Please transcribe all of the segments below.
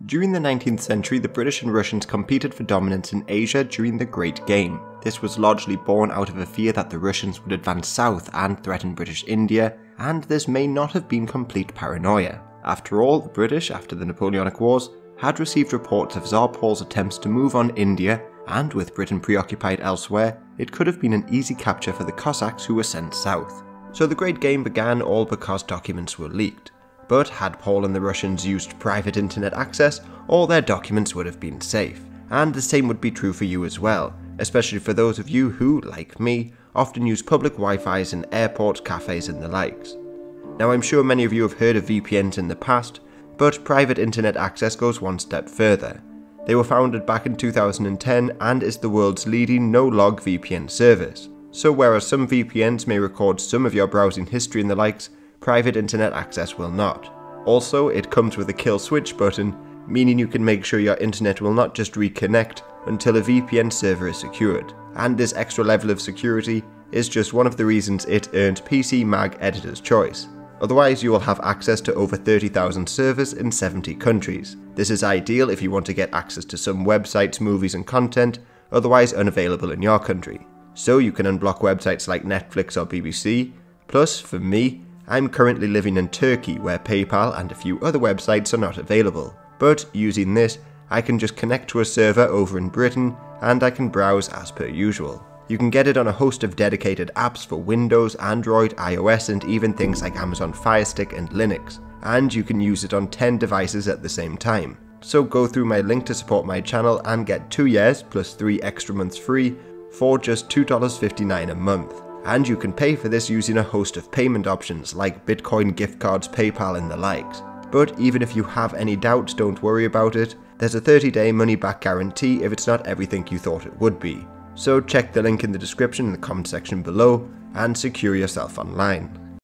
During the 19th century, the British and Russians competed for dominance in Asia during the Great Game. This was largely born out of a fear that the Russians would advance south and threaten British India, and this may not have been complete paranoia. After all, the British, after the Napoleonic Wars, had received reports of Tsar Paul's attempts to move on India, and with Britain preoccupied elsewhere, it could have been an easy capture for the Cossacks who were sent south. So the Great Game began all because documents were leaked. But had Paul and the Russians used private internet access, all their documents would have been safe. And the same would be true for you as well, especially for those of you who, like me, often use public Wi-Fis in airports, cafes and the likes. Now I'm sure many of you have heard of VPNs in the past, but private internet access goes one step further. They were founded back in 2010 and is the world's leading no-log VPN service. So whereas some VPNs may record some of your browsing history and the likes, private internet access will not. Also, it comes with a kill switch button, meaning you can make sure your internet will not just reconnect until a VPN server is secured. And this extra level of security is just one of the reasons it earned PC Mag Editor's Choice. Otherwise, you will have access to over 30,000 servers in 70 countries. This is ideal if you want to get access to some websites, movies and content, otherwise unavailable in your country. So you can unblock websites like Netflix or BBC. Plus, for me, I'm currently living in Turkey where PayPal and a few other websites are not available. But using this, I can just connect to a server over in Britain and I can browse as per usual. You can get it on a host of dedicated apps for Windows, Android, iOS and even things like Amazon Fire Stick and Linux. And you can use it on 10 devices at the same time. So go through my link to support my channel and get 2 years plus 3 extra months free for just $2.59 a month. And you can pay for this using a host of payment options like Bitcoin, gift cards, PayPal and the likes. But even if you have any doubts, don't worry about it. There's a 30-day money-back guarantee if it's not everything you thought it would be. So check the link in the description in the comment section below and secure yourself online.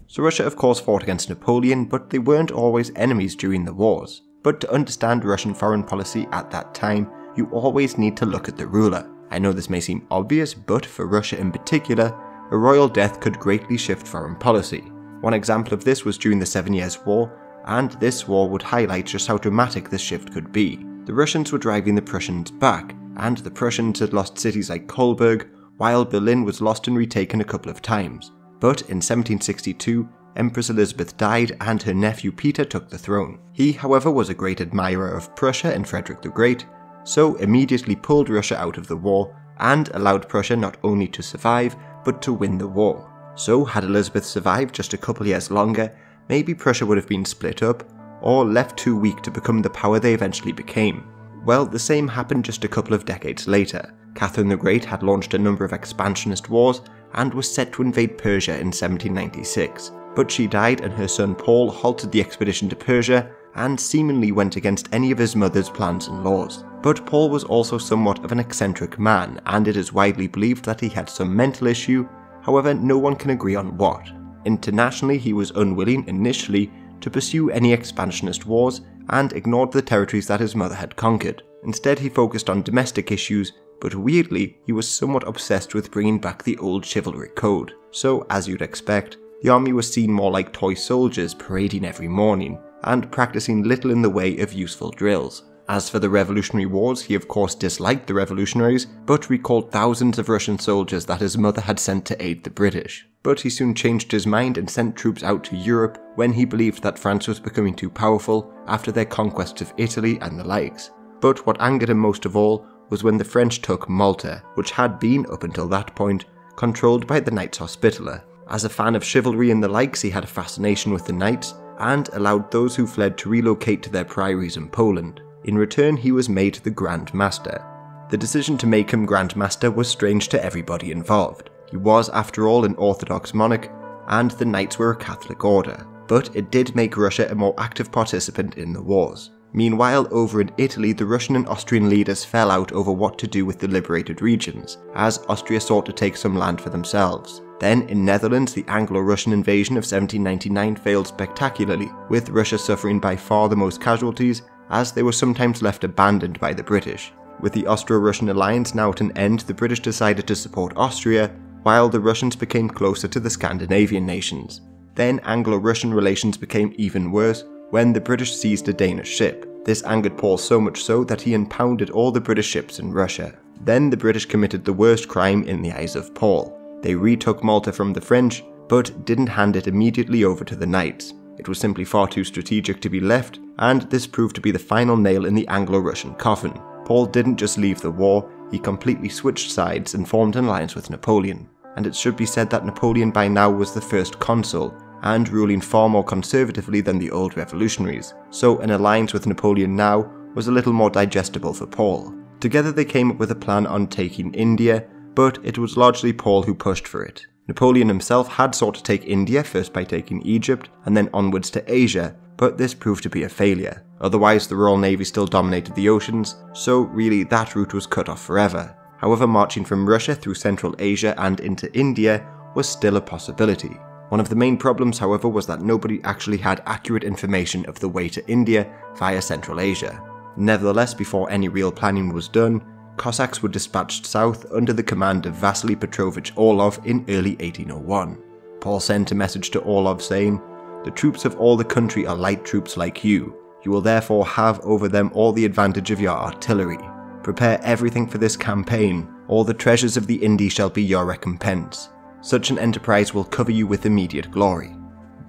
So Russia of course fought against Napoleon, but they weren't always enemies during the wars. But to understand Russian foreign policy at that time, you always need to look at the ruler. I know this may seem obvious, but for Russia in particular, a royal death could greatly shift foreign policy. One example of this was during the 7 Years' War, and this war would highlight just how dramatic this shift could be. The Russians were driving the Prussians back, and the Prussians had lost cities like Kolberg, while Berlin was lost and retaken a couple of times. But in 1762, Empress Elizabeth died and her nephew Peter took the throne. He, however, was a great admirer of Prussia and Frederick the Great, so immediately pulled Russia out of the war and allowed Prussia not only to survive, but to win the war. So had Elizabeth survived just a couple years longer, maybe Prussia would have been split up, or left too weak to become the power they eventually became. Well, the same happened just a couple of decades later. Catherine the Great had launched a number of expansionist wars and was set to invade Persia in 1796. But she died and her son Paul halted the expedition to Persia and seemingly went against any of his mother's plans and laws. But Paul was also somewhat of an eccentric man, and it is widely believed that he had some mental issue, however no one can agree on what. Internationally, he was unwilling initially to pursue any expansionist wars and ignored the territories that his mother had conquered. Instead, he focused on domestic issues, but weirdly, he was somewhat obsessed with bringing back the old chivalric code. So, as you'd expect, the army was seen more like toy soldiers parading every morning, and practicing little in the way of useful drills. As for the Revolutionary Wars, he of course disliked the revolutionaries, but recalled thousands of Russian soldiers that his mother had sent to aid the British. But he soon changed his mind and sent troops out to Europe when he believed that France was becoming too powerful after their conquests of Italy and the likes. But what angered him most of all was when the French took Malta, which had been, up until that point, controlled by the Knights Hospitaller. As a fan of chivalry and the likes, he had a fascination with the knights, and allowed those who fled to relocate to their priories in Poland. In return, he was made the Grand Master. The decision to make him Grand Master was strange to everybody involved. He was, after all, an Orthodox monarch, and the knights were a Catholic order. But it did make Russia a more active participant in the wars. Meanwhile, over in Italy, the Russian and Austrian leaders fell out over what to do with the liberated regions, as Austria sought to take some land for themselves. Then, in Netherlands, the Anglo-Russian invasion of 1799 failed spectacularly, with Russia suffering by far the most casualties, as they were sometimes left abandoned by the British. With the Austro-Russian alliance now at an end, the British decided to support Austria, while the Russians became closer to the Scandinavian nations. Then Anglo-Russian relations became even worse when the British seized a Danish ship. This angered Paul so much so that he impounded all the British ships in Russia. Then the British committed the worst crime in the eyes of Paul. They retook Malta from the French, but didn't hand it immediately over to the Knights. It was simply far too strategic to be left, and this proved to be the final nail in the Anglo-Russian coffin. Paul didn't just leave the war, he completely switched sides and formed an alliance with Napoleon. And it should be said that Napoleon by now was the first consul, and ruling far more conservatively than the old revolutionaries, so an alliance with Napoleon now was a little more digestible for Paul. Together they came up with a plan on taking India, but it was largely Paul who pushed for it. Napoleon himself had sought to take India, first by taking Egypt and then onwards to Asia, but this proved to be a failure. Otherwise the Royal Navy still dominated the oceans, so really that route was cut off forever. However, marching from Russia through Central Asia and into India was still a possibility. One of the main problems, however, was that nobody actually had accurate information of the way to India via Central Asia. Nevertheless, before any real planning was done, Cossacks were dispatched south under the command of Vasily Petrovich Orlov in early 1801. Paul sent a message to Orlov saying, "The troops of all the country are light troops like you. You will therefore have over them all the advantage of your artillery. Prepare everything for this campaign. All the treasures of the Indies shall be your recompense. Such an enterprise will cover you with immediate glory."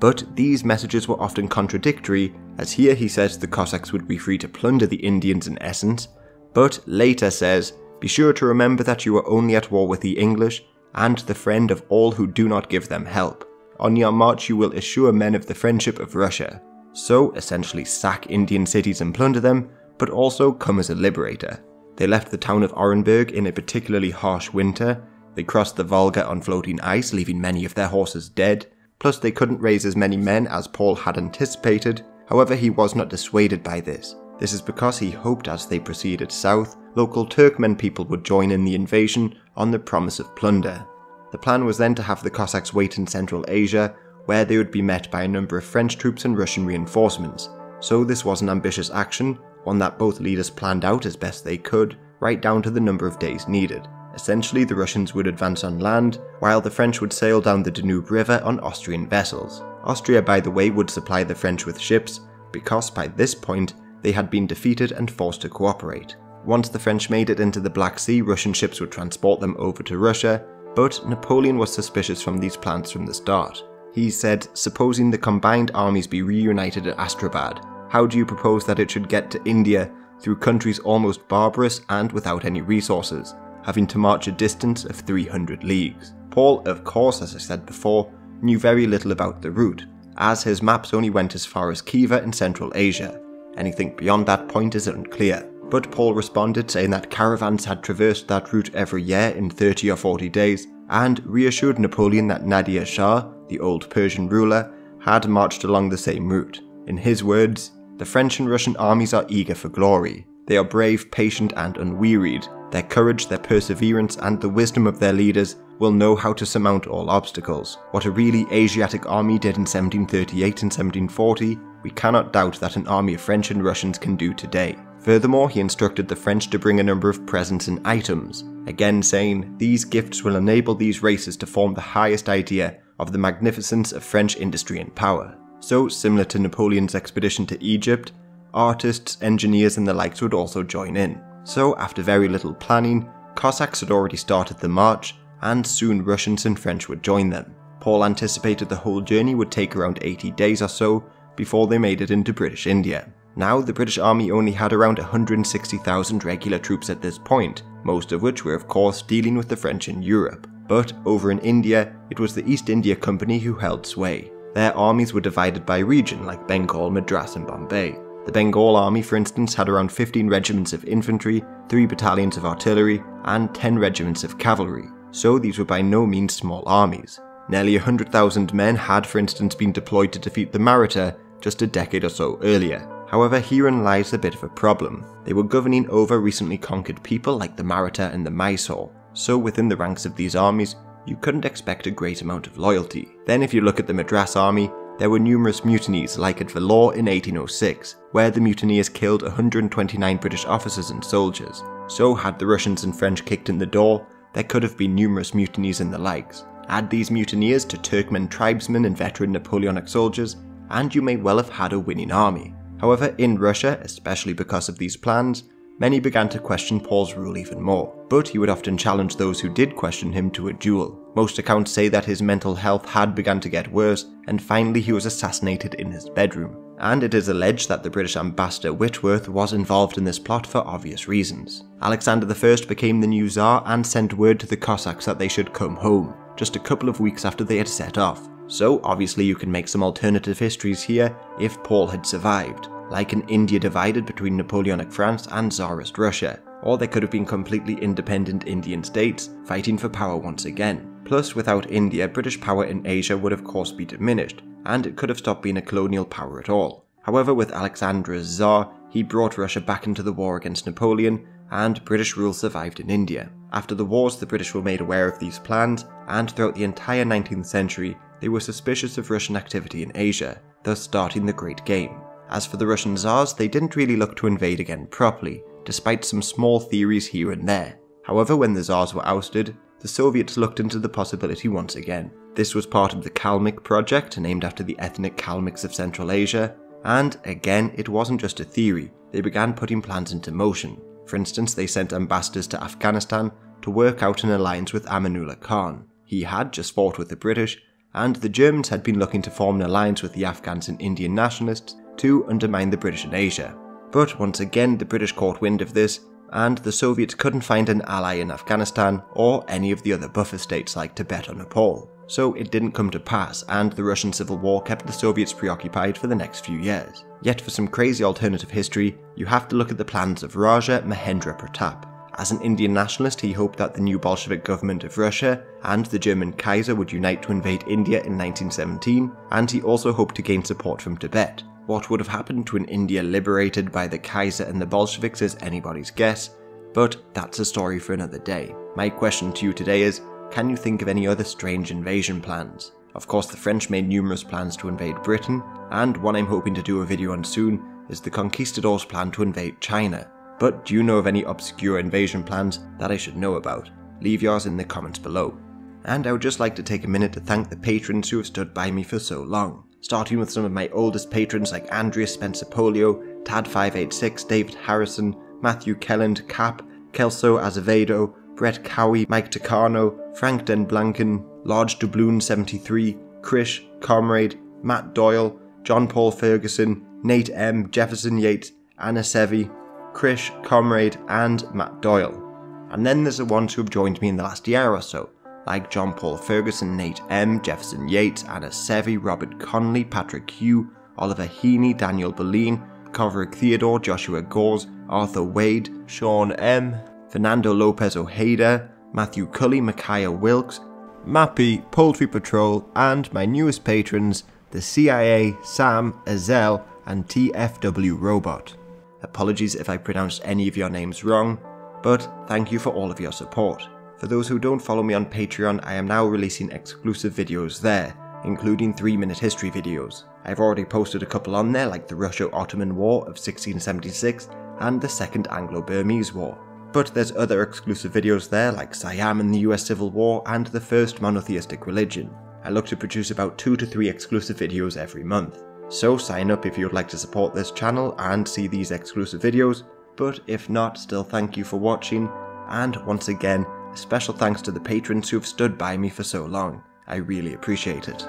But these messages were often contradictory, as here he says the Cossacks would be free to plunder the Indians in essence, but later says, "Be sure to remember that you are only at war with the English, and the friend of all who do not give them help. On your march you will assure men of the friendship of Russia." So essentially sack Indian cities and plunder them, but also come as a liberator. They left the town of Orenburg in a particularly harsh winter. They crossed the Volga on floating ice, leaving many of their horses dead, plus they couldn't raise as many men as Paul had anticipated. However, he was not dissuaded by this. This is because he hoped as they proceeded south, local Turkmen people would join in the invasion on the promise of plunder. The plan was then to have the Cossacks wait in Central Asia, where they would be met by a number of French troops and Russian reinforcements. So this was an ambitious action, one that both leaders planned out as best they could, right down to the number of days needed. Essentially, the Russians would advance on land, while the French would sail down the Danube River on Austrian vessels. Austria, by the way, would supply the French with ships, because by this point, they had been defeated and forced to cooperate. Once the French made it into the Black Sea, Russian ships would transport them over to Russia, but Napoleon was suspicious from these plans from the start. He said, "Supposing the combined armies be reunited at Astrabad, how do you propose that it should get to India through countries almost barbarous and without any resources, having to march a distance of 300 leagues. Paul, of course, as I said before, knew very little about the route, as his maps only went as far as Khiva in Central Asia. Anything beyond that point is unclear. But Paul responded saying that caravans had traversed that route every year in 30 or 40 days, and reassured Napoleon that Nadir Shah, the old Persian ruler, had marched along the same route. In his words, "The French and Russian armies are eager for glory. They are brave, patient, and unwearied. Their courage, their perseverance, and the wisdom of their leaders will know how to surmount all obstacles. What a really Asiatic army did in 1738 and 1740, we cannot doubt that an army of French and Russians can do today." Furthermore, he instructed the French to bring a number of presents and items, again saying, "These gifts will enable these races to form the highest idea of the magnificence of French industry and power." So, similar to Napoleon's expedition to Egypt, artists, engineers and the likes would also join in. So, after very little planning, Cossacks had already started the march, and soon Russians and French would join them. Paul anticipated the whole journey would take around 80 days or so before they made it into British India. Now, the British Army only had around 160,000 regular troops at this point, most of which were of course dealing with the French in Europe. But over in India, it was the East India Company who held sway. Their armies were divided by region, like Bengal, Madras and Bombay. The Bengal army, for instance, had around 15 regiments of infantry, 3 battalions of artillery, and 10 regiments of cavalry, so these were by no means small armies. Nearly 100,000 men had, for instance, been deployed to defeat the Maratha just a decade or so earlier. However, herein lies a bit of a problem. They were governing over recently conquered people like the Maratha and the Mysore, so within the ranks of these armies, you couldn't expect a great amount of loyalty. Then if you look at the Madras army, there were numerous mutinies like at Vellore in 1806, where the mutineers killed 129 British officers and soldiers. So had the Russians and French kicked in the door, there could have been numerous mutinies and the likes. Add these mutineers to Turkmen tribesmen and veteran Napoleonic soldiers, and you may well have had a winning army. However, in Russia, especially because of these plans, many began to question Paul's rule even more, but he would often challenge those who did question him to a duel. Most accounts say that his mental health had begun to get worse, and finally he was assassinated in his bedroom. And it is alleged that the British ambassador Whitworth was involved in this plot for obvious reasons. Alexander I became the new Tsar and sent word to the Cossacks that they should come home, just a couple of weeks after they had set off. So obviously you can make some alternative histories here if Paul had survived, like an India divided between Napoleonic France and Tsarist Russia, or they could have been completely independent Indian states fighting for power once again. Plus, without India, British power in Asia would of course be diminished, and it could have stopped being a colonial power at all. However, with Alexander as Tsar, he brought Russia back into the war against Napoleon, and British rule survived in India. After the wars, the British were made aware of these plans, and throughout the entire 19th century, they were suspicious of Russian activity in Asia, thus starting the Great Game. As for the Russian Tsars, they didn't really look to invade again properly, despite some small theories here and there. However, when the Tsars were ousted, the Soviets looked into the possibility once again. This was part of the Kalmyk project, named after the ethnic Kalmyks of Central Asia, and again, it wasn't just a theory, they began putting plans into motion. For instance, they sent ambassadors to Afghanistan to work out an alliance with Amanullah Khan. He had just fought with the British, and the Germans had been looking to form an alliance with the Afghans and Indian nationalists to undermine the British in Asia. But once again, the British caught wind of this, and the Soviets couldn't find an ally in Afghanistan or any of the other buffer states like Tibet or Nepal. So it didn't come to pass, and the Russian Civil War kept the Soviets preoccupied for the next few years. Yet for some crazy alternative history, you have to look at the plans of Raja Mahendra Pratap. As an Indian nationalist, he hoped that the new Bolshevik government of Russia and the German Kaiser would unite to invade India in 1917, and he also hoped to gain support from Tibet. What would have happened to an India liberated by the Kaiser and the Bolsheviks is anybody's guess, but that's a story for another day. My question to you today is, can you think of any other strange invasion plans? Of course, the French made numerous plans to invade Britain, and one I'm hoping to do a video on soon is the conquistadors' plan to invade China. But do you know of any obscure invasion plans that I should know about? Leave yours in the comments below. And I would just like to take a minute to thank the patrons who have stood by me for so long. Starting with some of my oldest patrons like Andrea Spencer Polio, Tad586, David Harrison, Matthew Kelland, Cap, Kelso Azevedo, Brett Cowie, Mike Tacano, Frank Den Blanken, Large Doubloon 73, Krish, Comrade, Matt Doyle, John Paul Ferguson, Nate M, Jefferson Yates, Anna Sevi, Krish, Comrade, and Matt Doyle. And then there's the ones who have joined me in the last year or so, like John Paul Ferguson, Nate M, Jefferson Yates, Anna Sevi, Robert Conley, Patrick Hugh, Oliver Heaney, Daniel Boleyn, Kovrig Theodore, Joshua Gores, Arthur Wade, Sean M, Fernando Lopez Ojeda, Matthew Cully, Micaiah Wilkes, Mappy, Poultry Patrol, and my newest patrons, the CIA, Sam, Azel, and TFW Robot. Apologies if I pronounced any of your names wrong, but thank you for all of your support. For those who don't follow me on Patreon, I am now releasing exclusive videos there, including 3-minute history videos. I've already posted a couple on there like the Russo-Ottoman War of 1676 and the Second Anglo-Burmese War. But there's other exclusive videos there like Siam and the US Civil War and the First Monotheistic Religion. I look to produce about 2 to 3 exclusive videos every month. So sign up if you would like to support this channel and see these exclusive videos, but if not, still thank you for watching, and once again, a special thanks to the patrons who have stood by me for so long. I really appreciate it.